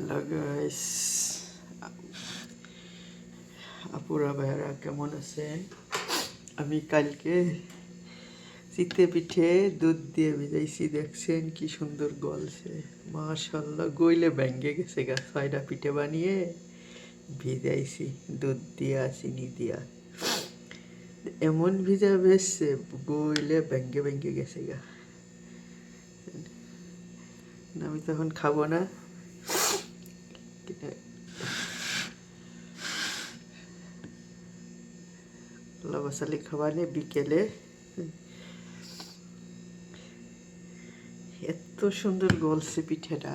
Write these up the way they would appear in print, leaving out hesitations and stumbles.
Hello guys, আপুরা ভাইয়ারা কেমন আছেন? আমি কালকে চিতে পিঠে দুধ দিয়ে ভিজাইছি, দেখছেন কি সুন্দর গলছে। মাশাল্লাহ, গইলে ব্যাঙ্গে গেছে গা। 6টা পিঠে বানিয়ে ভিজাইছি দুধ দিয়া চিনি দিয়া, এমন ভিজা বেশছে গইলে ব্যাঙ্গে ব্যাঙ্গে গেছে গা। আমি তখন খাবো না, লবসালি খাওয়ালে বিকেলে। এত সুন্দর গলছে পিঠেটা,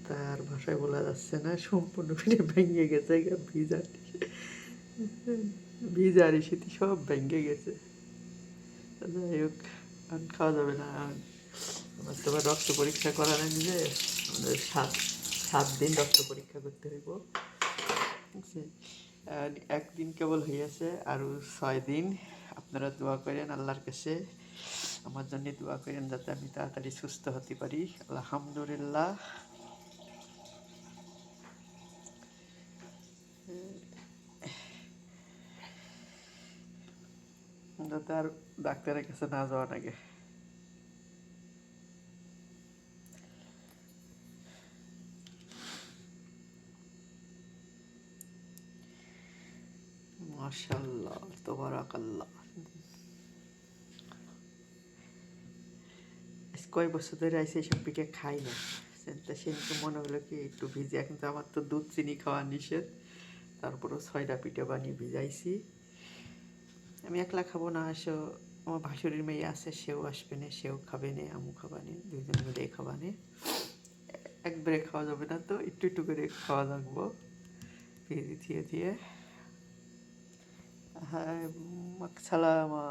তার ভাষায় বলা যাচ্ছে না। সম্পূর্ণ পিঠে ভেঙে গেছে, ভিজার ভিজার শীতি সব ভেঙে গেছে। যাই হোক, আর খাওয়া যাবে না। আমার তো আবার রক্ত পরীক্ষা করা নাই যে, আমাদের 7 দিন রক্ত পরীক্ষা করতে হইব। আর একদিন কেবল হইয়াছে, আরও 6 দিন। আপনারা দোয়া করেন আল্লাহর কাছে, আমার জন্য দোয়া করেন যাতে আমি তাড়াতাড়ি সুস্থ হতে পারি। আলহামদুলিল্লাহ। যাতে আর ডাক্তারের কাছে না যাওয়া লাগে। মাশাআল্লাহ, তাবারাকাল্লাহ। কয় বছর ধরে আইসে এইসব পিঠে খাই না, সেদিনকে মনে হলো কি একটু ভিজে। কিন্তু আমার তো দুধ চিনি খাওয়া নিষেধ, তারপরেও 6টা পিঠে বানিয়ে ভিজাইছি। আমি একলা খাবো না, আসো আমার ভাসুরির মেয়ে আছে, সেও আসবে না, সেও খাবে না, আমু খাবানে, দুইজন মিলে খাবানে। একবারে খাওয়া যাবে না, তো একটু একটু করে খাওয়া লাগবো দিয়ে দিয়ে। হ্যাঁ, সালামা।